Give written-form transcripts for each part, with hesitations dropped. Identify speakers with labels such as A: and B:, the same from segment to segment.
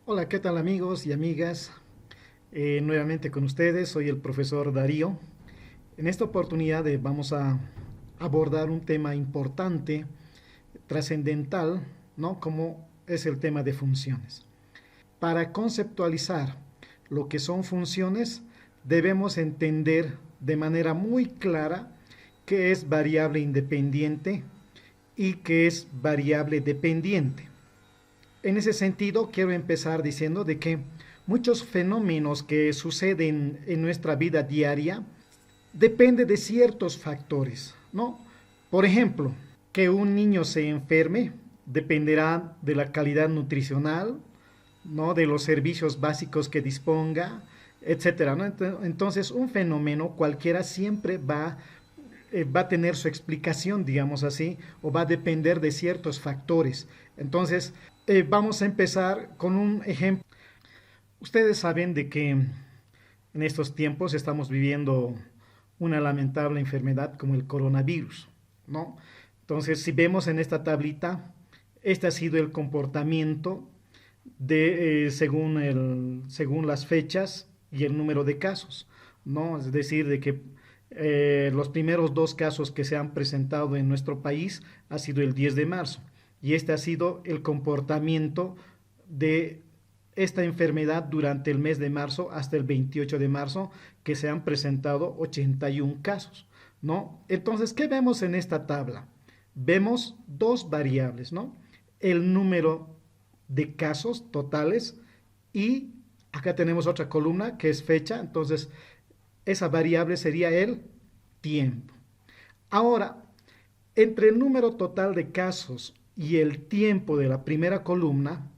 A: Hola, ¿qué tal amigos y amigas? Nuevamente con ustedes, soy el profesor Darío. En esta oportunidad vamos a abordar un tema importante, trascendental, ¿no? Como es el tema de funciones. Para conceptualizar lo que son funciones, debemos entender de manera muy clara qué es variable independiente y qué es variable dependiente. En ese sentido, quiero empezar diciendo de que muchos fenómenos que suceden en nuestra vida diaria dependen de ciertos factores, ¿no? Por ejemplo, que un niño se enferme dependerá de la calidad nutricional, ¿no? De los servicios básicos que disponga, etcétera, ¿no? Entonces, un fenómeno cualquiera siempre va a tener su explicación, digamos así, o va a depender de ciertos factores. Entonces, vamos a empezar con un ejemplo. Ustedes saben de que en estos tiempos estamos viviendo una lamentable enfermedad como el coronavirus, ¿no? Entonces, si vemos en esta tablita, este ha sido el comportamiento según las fechas y el número de casos, ¿no? Es decir, de que los primeros dos casos que se han presentado en nuestro país ha sido el 10 de marzo y este ha sido el comportamiento de esta enfermedad durante el mes de marzo hasta el 28 de marzo, que se han presentado 81 casos, ¿no? Entonces, ¿qué vemos en esta tabla? Vemos dos variables, ¿no? El número de casos totales y acá tenemos otra columna que es fecha, entonces esa variable sería el tiempo. Ahora, entre el número total de casos y el tiempo de la primera columna,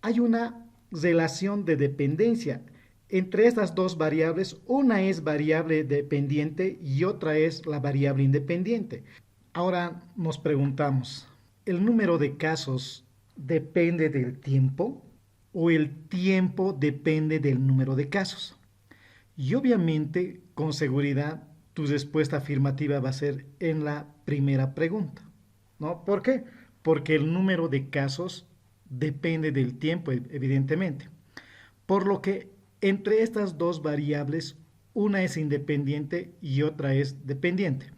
A: hay una relación de dependencia. Entre estas dos variables, una es variable dependiente y otra es la variable independiente. Ahora nos preguntamos, ¿el número de casos depende del tiempo o el tiempo depende del número de casos? Y obviamente, con seguridad, tu respuesta afirmativa va a ser en la primera pregunta, ¿no? ¿Por qué? Porque el número de casos depende del tiempo, evidentemente. Por lo que entre estas dos variables, una es independiente y otra es dependiente.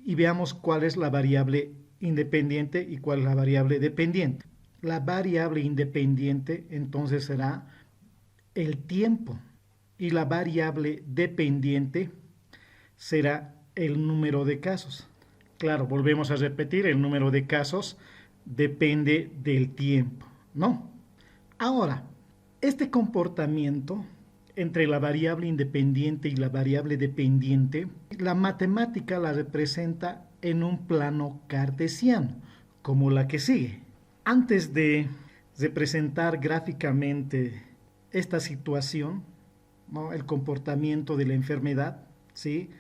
A: Y veamos cuál es la variable independiente y cuál es la variable dependiente. La variable independiente entonces será el tiempo y la variable dependiente será el número de casos. Claro, volvemos a repetir, el número de casos depende del tiempo, ¿no? Ahora, este comportamiento entre la variable independiente y la variable dependiente, la matemática la representa en un plano cartesiano, como la que sigue. Antes de representar gráficamente esta situación, ¿no? El comportamiento de la enfermedad, ¿sí?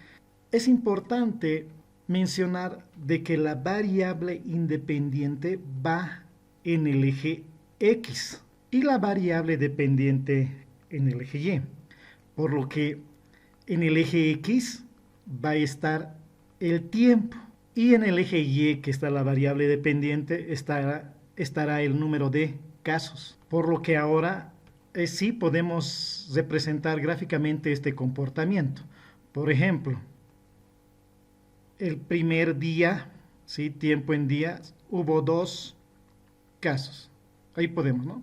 A: Es importante mencionar de que la variable independiente va en el eje X y la variable dependiente en el eje Y. Por lo que en el eje X va a estar el tiempo y en el eje Y, que está la variable dependiente, estará el número de casos. Por lo que ahora sí podemos representar gráficamente este comportamiento. Por ejemplo, el primer día, ¿sí? Tiempo en días, hubo dos casos. Ahí podemos, ¿no?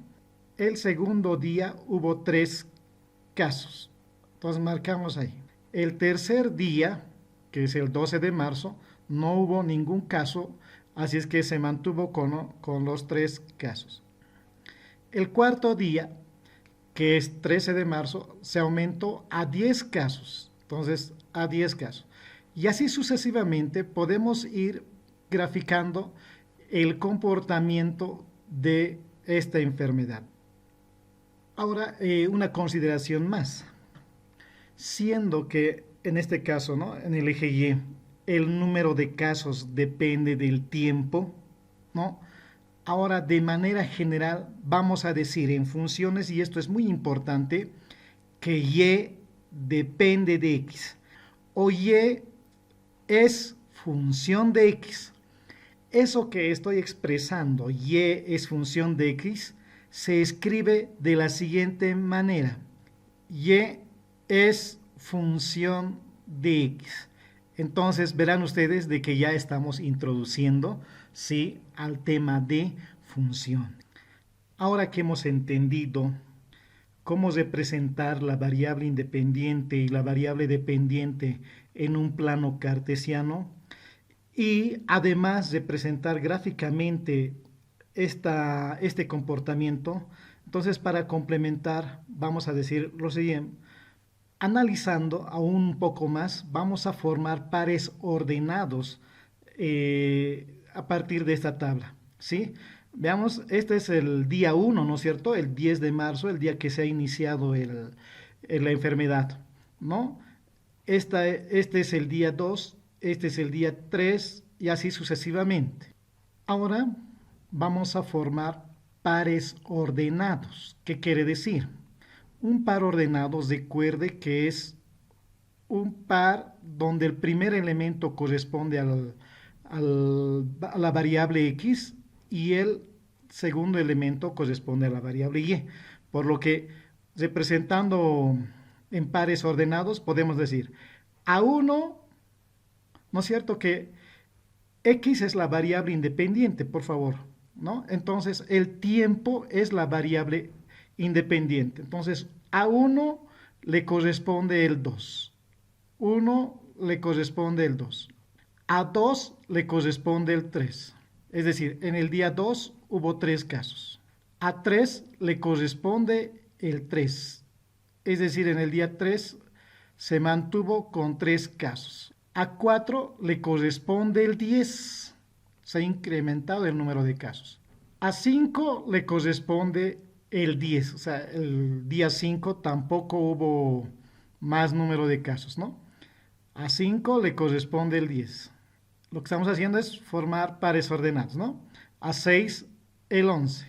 A: El segundo día hubo tres casos. Entonces marcamos ahí. El tercer día, que es el 12 de marzo, no hubo ningún caso, así es que se mantuvo con los tres casos. El cuarto día, que es 13 de marzo, se aumentó a 10 casos. Entonces, a 10 casos. Y así sucesivamente podemos ir graficando el comportamiento de esta enfermedad. Ahora, una consideración más. Siendo que en este caso, ¿no? En el eje Y, el número de casos depende del tiempo, ¿no? Ahora, de manera general, vamos a decir en funciones, y esto es muy importante, que Y depende de X. O Y es función de X. Eso que estoy expresando, Y es función de X, se escribe de la siguiente manera. Y es función de x. Entonces verán ustedes de que ya estamos introduciendo, ¿sí?, al tema de función. Ahora que hemos entendido cómo representar la variable independiente y la variable dependiente en un plano cartesiano, y además representar gráficamente este comportamiento, entonces para complementar vamos a decir lo siguiente. Analizando aún un poco más, vamos a formar pares ordenados a partir de esta tabla, ¿sí? Veamos, este es el día 1, ¿no es cierto? El 10 de marzo, el día que se ha iniciado la enfermedad, ¿no? Este es el día 2, este es el día 3 y así sucesivamente. Ahora vamos a formar pares ordenados. ¿Qué quiere decir? Un par ordenado, recuerde que es un par donde el primer elemento corresponde a la variable x y el segundo elemento corresponde a la variable y. Por lo que, representando en pares ordenados, podemos decir A1, ¿no es cierto? Que x es la variable independiente, por favor, ¿no? Entonces, el tiempo es la variable independiente. Entonces, a 1 le corresponde el 2. 1 le corresponde el 2. A 2 le corresponde el 3. Es decir, en el día 2 hubo 3 casos. A 3 le corresponde el 3. Es decir, en el día 3 se mantuvo con 3 casos. A 4 le corresponde el 10. Se ha incrementado el número de casos. A 5 le corresponde el 10. O sea, el día 5 tampoco hubo más número de casos, ¿no? A 5 le corresponde el 10. Lo que estamos haciendo es formar pares ordenados, ¿no? A 6, el 11.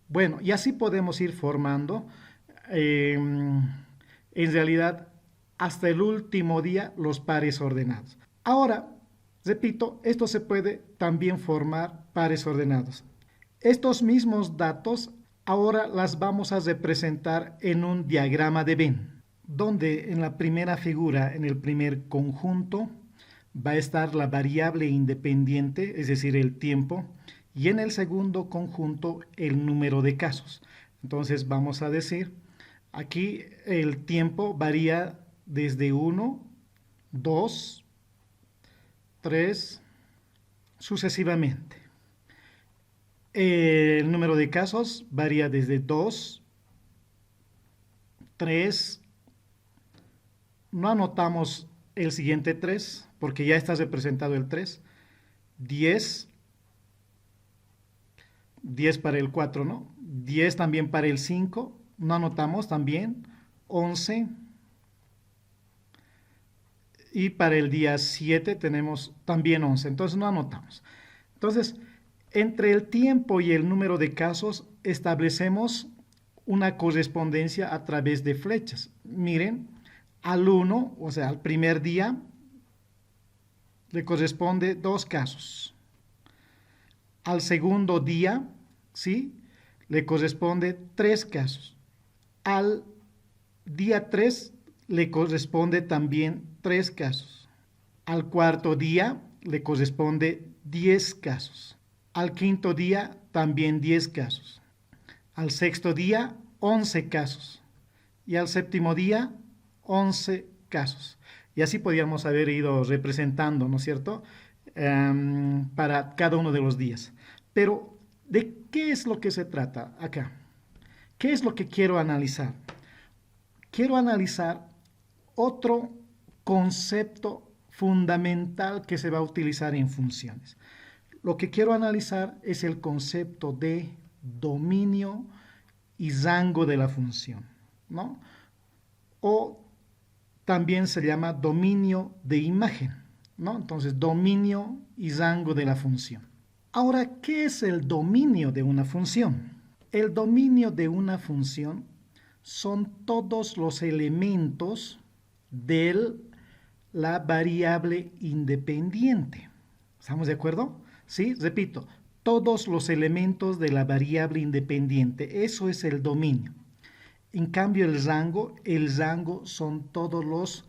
A: Bueno, y así podemos ir formando, en realidad, hasta el último día, los pares ordenados. Ahora, repito, esto se puede también formar pares ordenados. Estos mismos datos ahora las vamos a representar en un diagrama de Venn, donde en la primera figura, en el primer conjunto, va a estar la variable independiente, es decir, el tiempo, y en el segundo conjunto el número de casos. Entonces vamos a decir, aquí el tiempo varía desde 1, 2, 3, sucesivamente. El número de casos varía desde 2, 3, no anotamos el siguiente 3, porque ya está representado el 3, 10, 10 para el 4, ¿no? 10 también para el 5, no anotamos también, 11, y para el día 7 tenemos también 11, entonces no anotamos. Entonces, entre el tiempo y el número de casos establecemos una correspondencia a través de flechas. Miren, al 1, o sea, al primer día, le corresponde 2 casos. Al segundo día, ¿sí?, le corresponde 3 casos. Al día 3 le corresponde también 3 casos. Al cuarto día le corresponde 10 casos. Al quinto día también 10 casos. Al sexto día 11 casos. Y al séptimo día 11 casos. Y así podríamos haber ido representando, ¿no es cierto?, para cada uno de los días. Pero, ¿de qué es lo que se trata acá? ¿Qué es lo que quiero analizar? Quiero analizar otro concepto fundamental que se va a utilizar en funciones. Lo que quiero analizar es el concepto de dominio y rango de la función, ¿no? O también se llama dominio de imagen, ¿no? Entonces, dominio y rango de la función. Ahora, ¿qué es el dominio de una función? El dominio de una función son todos los elementos de la variable independiente. ¿Estamos de acuerdo? Sí, repito, todos los elementos de la variable independiente. Eso es el dominio. En cambio, el rango son todos los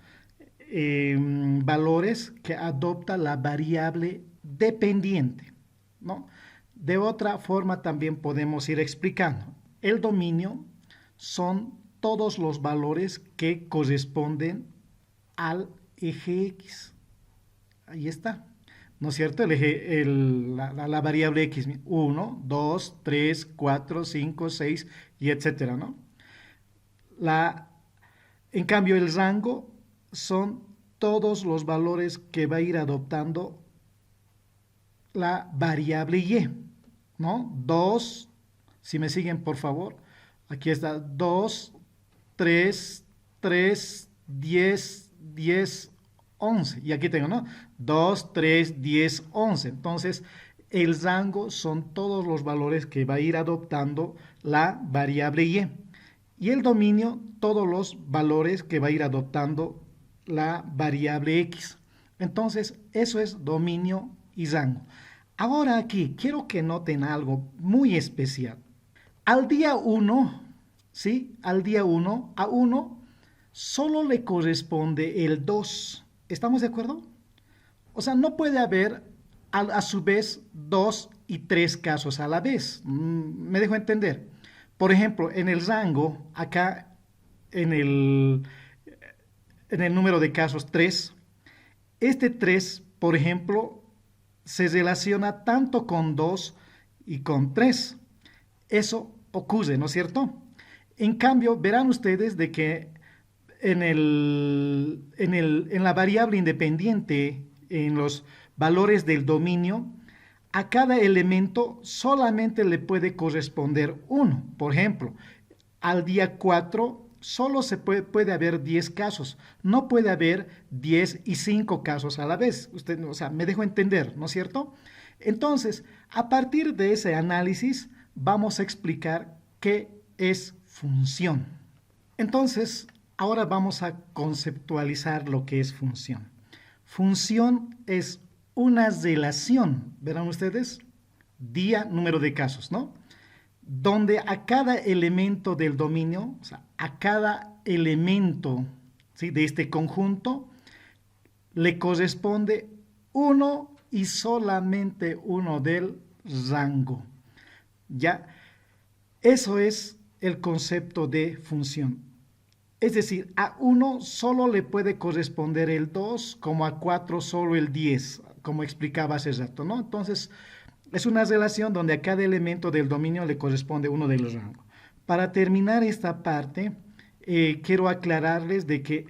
A: valores que adopta la variable dependiente, ¿no? De otra forma también podemos ir explicando. El dominio son todos los valores que corresponden al eje X. Ahí está, ¿no es cierto? La variable X, 1, 2, 3, 4, 5, 6 y etcétera, ¿no? En cambio, el rango son todos los valores que va a ir adoptando la variable Y, ¿no? 2, si me siguen por favor, aquí está 2, 3, 3, 10, 10, 11. Y aquí tengo, ¿no? 2, 3, 10, 11. Entonces, el rango son todos los valores que va a ir adoptando la variable Y. Y el dominio, todos los valores que va a ir adoptando la variable X. Entonces, eso es dominio y rango. Ahora aquí, quiero que noten algo muy especial. Al día 1, ¿sí? Al día 1, a 1 solo le corresponde el 2. ¿Estamos de acuerdo? O sea, no puede haber a su vez 2 y 3 casos a la vez. ¿Me dejo entender? Por ejemplo, en el rango, acá en el número de casos 3, este 3, por ejemplo, se relaciona tanto con 2 y con 3. Eso ocurre, ¿no es cierto? En cambio, verán ustedes de que en la variable independiente, en los valores del dominio, a cada elemento solamente le puede corresponder uno. Por ejemplo, al día 4 solo puede haber 10 casos. No puede haber 10 y 5 casos a la vez. Usted, o sea, me dejo entender, ¿no es cierto? Entonces, a partir de ese análisis, vamos a explicar qué es función. Entonces, ahora vamos a conceptualizar lo que es función. Función es una relación, verán ustedes, día, número de casos, ¿no? Donde a cada elemento del dominio, o sea, a cada elemento, ¿sí?, de este conjunto, le corresponde uno y solamente uno del rango. ¿Ya? Eso es el concepto de función. Es decir, a 1 solo le puede corresponder el 2, como a 4 solo el 10, como explicaba hace rato, ¿no? Entonces, es una relación donde a cada elemento del dominio le corresponde uno del rango. Para terminar esta parte, quiero aclararles de que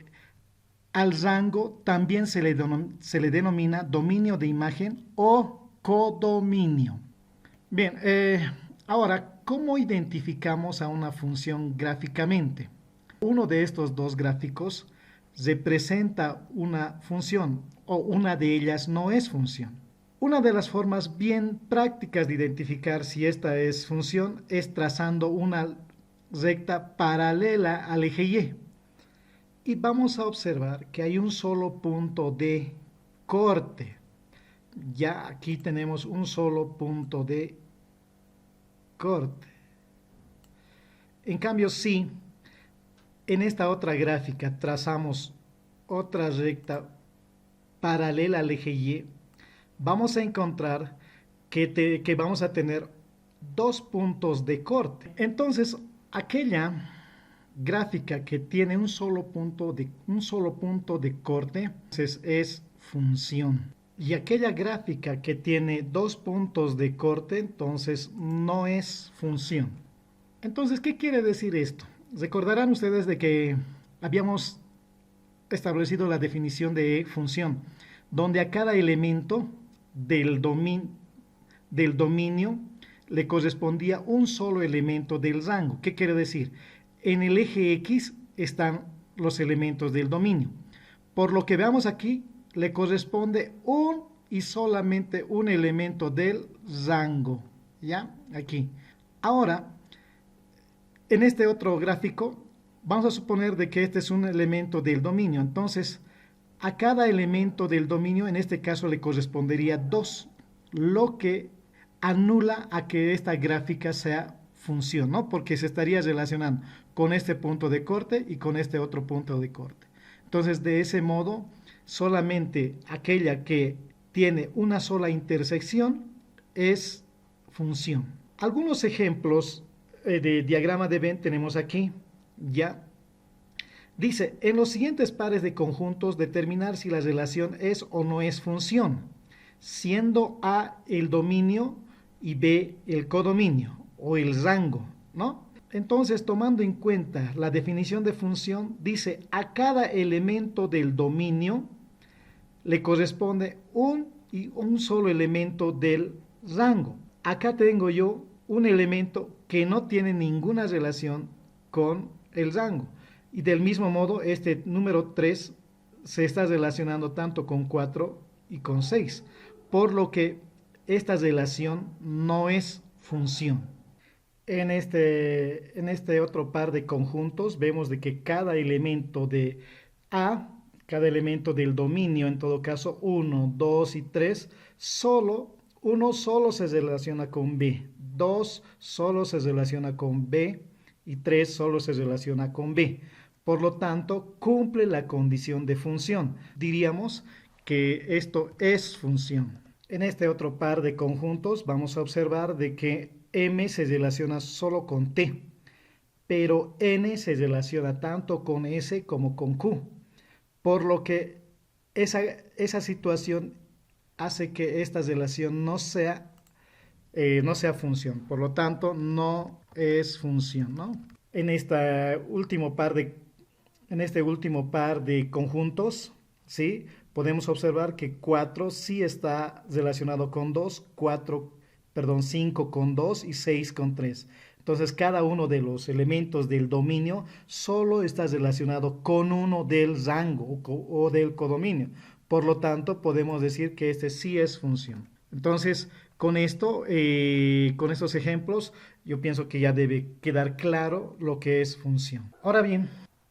A: al rango también se le denomina dominio de imagen o codominio. Bien, ahora, ¿cómo identificamos a una función gráficamente? Uno de estos dos gráficos representa una función o una de ellas no es función. Una de las formas bien prácticas de identificar si esta es función es trazando una recta paralela al eje Y. Y vamos a observar que hay un solo punto de corte. Ya aquí tenemos un solo punto de corte. En cambio, si en esta otra gráfica trazamos otra recta paralela al eje Y, vamos a encontrar que vamos a tener dos puntos de corte. Entonces, aquella gráfica que tiene un solo punto de corte, entonces es función. Y aquella gráfica que tiene dos puntos de corte, entonces no es función. Entonces, ¿qué quiere decir esto? Recordarán ustedes de que habíamos establecido la definición de función, donde a cada elemento del dominio le correspondía un solo elemento del rango. ¿Qué quiere decir? En el eje X están los elementos del dominio. Por lo que veamos aquí, le corresponde un y solamente un elemento del rango. ¿Ya? Aquí. Ahora, en este otro gráfico, vamos a suponer de que este es un elemento del dominio. Entonces, a cada elemento del dominio, en este caso, le correspondería 2, lo que anula a que esta gráfica sea función, ¿no? Porque se estaría relacionando con este punto de corte y con este otro punto de corte. Entonces, de ese modo, solamente aquella que tiene una sola intersección es función. Algunos ejemplos de diagrama de Venn tenemos aquí, ya. Dice, en los siguientes pares de conjuntos determinar si la relación es o no es función, siendo A el dominio y B el codominio o el rango, ¿no? Entonces, tomando en cuenta la definición de función, dice a cada elemento del dominio le corresponde un solo elemento del rango. Acá tengo yo un elemento que no tiene ninguna relación con el rango. Y del mismo modo, este número 3 se está relacionando tanto con 4 y con 6, por lo que esta relación no es función. En este otro par de conjuntos vemos de que cada elemento de A, cada elemento del dominio, en todo caso 1, 2 y 3, uno solo se relaciona con B, 2 solo se relaciona con B y 3 solo se relaciona con B. Por lo tanto, cumple la condición de función. Diríamos que esto es función. En este otro par de conjuntos vamos a observar de que M se relaciona solo con T, pero N se relaciona tanto con S como con Q, por lo que esa situación hace que esta relación no sea función, por lo tanto no es función, ¿no? En este último par de conjuntos, ¿sí? Podemos observar que 4 sí está relacionado con 2, 5 con 2 y 6 con 3. Entonces, cada uno de los elementos del dominio solo está relacionado con uno del rango o del codominio. Por lo tanto, podemos decir que este sí es función. Entonces, con esto, con estos ejemplos, yo pienso que ya debe quedar claro lo que es función. Ahora bien,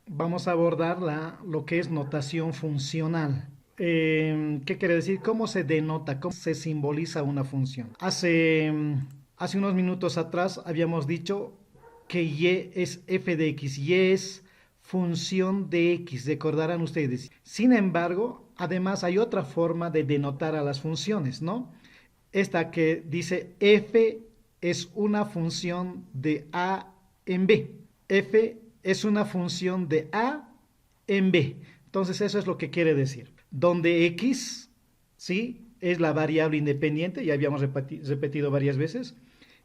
A: vamos a abordar lo que es notación funcional. ¿Qué quiere decir? ¿Cómo se denota? ¿Cómo se simboliza una función? Hace unos minutos atrás habíamos dicho que y es f de x. Y es función de x, recordarán ustedes. Sin embargo, además hay otra forma de denotar a las funciones, ¿no? Esta que dice f es una función de a en b. F es una función de a en b. Entonces eso es lo que quiere decir. Donde x, ¿sí? Es la variable independiente, ya habíamos repetido varias veces.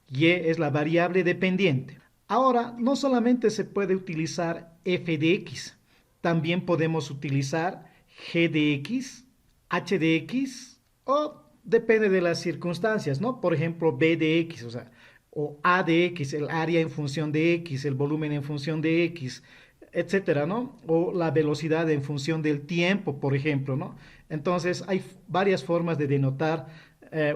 A: Y es la variable dependiente. Ahora, no solamente se puede utilizar f de x, también podemos utilizar g de x, h de x, o depende de las circunstancias, ¿no? Por ejemplo, b de x, o a de x, el área en función de x, el volumen en función de x, etcétera, ¿no? O la velocidad en función del tiempo, por ejemplo, ¿no? Entonces, hay varias formas de denotar,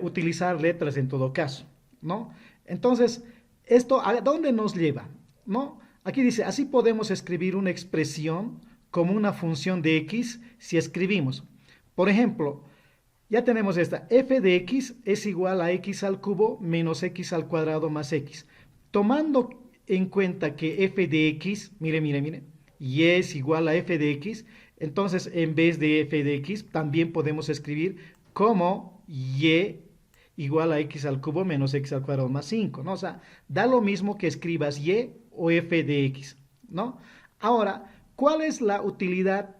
A: utilizar letras en todo caso, ¿no? Entonces, ¿esto a dónde nos lleva? ¿No? Aquí dice, así podemos escribir una expresión como una función de x si escribimos. Por ejemplo, ya tenemos esta, f de x es igual a x al cubo menos x al cuadrado más x. Tomando en cuenta que f de x, mire, y es igual a f de x, entonces en vez de f de x también podemos escribir como y igual a x al cubo menos x al cuadrado más 5, ¿no? O sea, da lo mismo que escribas y o f de x, ¿no? Ahora, ¿cuál es la utilidad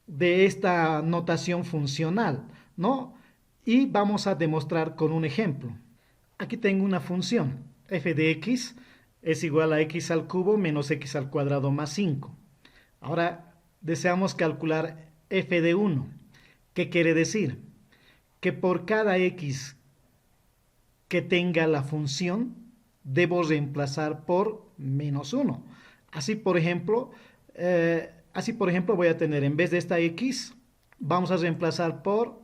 A: de esta notación funcional, ¿no? Y vamos a demostrar con un ejemplo. Aquí tengo una función, f de x es igual a x al cubo menos x al cuadrado más 5. Ahora, deseamos calcular f de 1. ¿Qué quiere decir? Que por cada x que tenga la función, debo reemplazar por menos 1. Así por ejemplo voy a tener, en vez de esta x, vamos a reemplazar por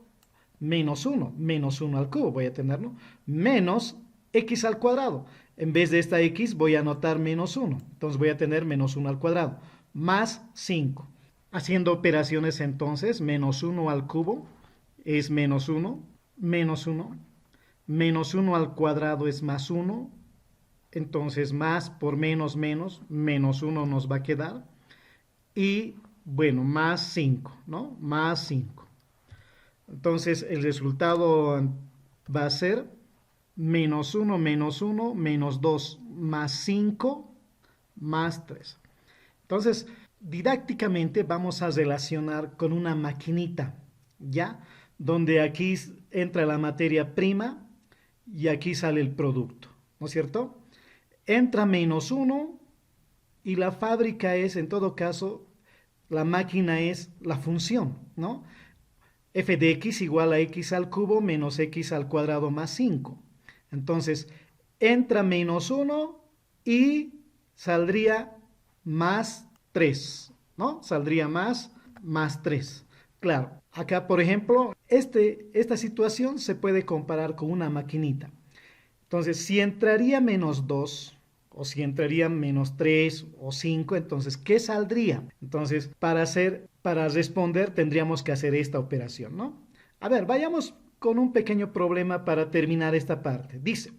A: menos 1. Menos 1 al cubo voy a tener, ¿no? Menos x al cuadrado. En vez de esta x voy a anotar menos 1. Entonces voy a tener menos 1 al cuadrado. Más 5. Haciendo operaciones entonces, menos 1 al cubo es menos 1, menos 1. Menos 1 al cuadrado es más 1. Entonces más por menos menos, menos 1 nos va a quedar. Y bueno, más 5, ¿no? Más 5. Entonces el resultado va a ser menos uno menos 2 más 5 más 3. Entonces, didácticamente vamos a relacionar con una maquinita, ¿ya? Donde aquí entra la materia prima y aquí sale el producto, ¿no es cierto? Entra menos uno y la fábrica es, en todo caso, la máquina es la función, ¿no? F de x igual a x al cubo menos x al cuadrado más 5. Entonces, entra menos uno y saldría más 3, ¿no? Saldría más 3. Claro, acá, por ejemplo, esta situación se puede comparar con una maquinita. Entonces, si entraría menos 2 o si entraría menos 3 o 5, entonces, ¿qué saldría? Entonces, para responder tendríamos que hacer esta operación, ¿no? A ver, vayamos con un pequeño problema para terminar esta parte. Dice,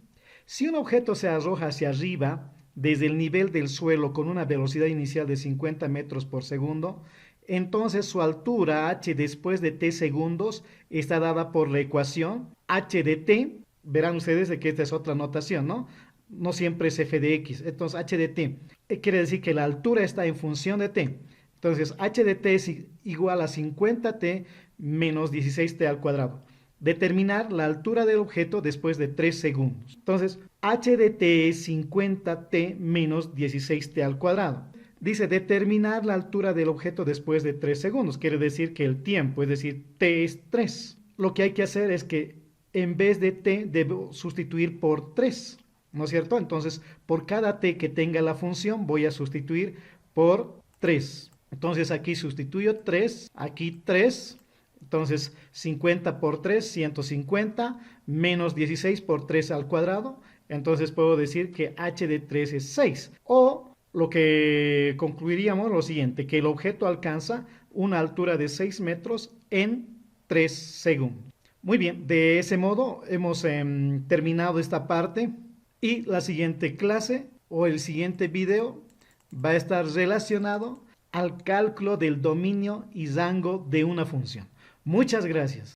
A: si un objeto se arroja hacia arriba desde el nivel del suelo con una velocidad inicial de 50 metros por segundo, entonces su altura h después de t segundos está dada por la ecuación h de t. Verán ustedes de que esta es otra notación, ¿no? No siempre es f de x. Entonces h de t quiere decir que la altura está en función de t. Entonces h de t es igual a 50t menos 16t al cuadrado. Determinar la altura del objeto después de 3 segundos. Entonces h de t es 50t menos 16t al cuadrado. Dice determinar la altura del objeto después de 3 segundos. Quiere decir que el tiempo, es decir, t es 3. Lo que hay que hacer es que en vez de t debo sustituir por 3, ¿no es cierto? Entonces, por cada t que tenga la función voy a sustituir por 3. Entonces aquí sustituyo 3, aquí 3. Entonces 50 por 3, 150, menos 16 por 3 al cuadrado. Entonces puedo decir que h de 3 es 6. O lo que concluiríamos lo siguiente, que el objeto alcanza una altura de 6 metros en 3 segundos. Muy bien, de ese modo hemos terminado esta parte y la siguiente clase o el siguiente video va a estar relacionado al cálculo del dominio y rango de una función. Muchas gracias.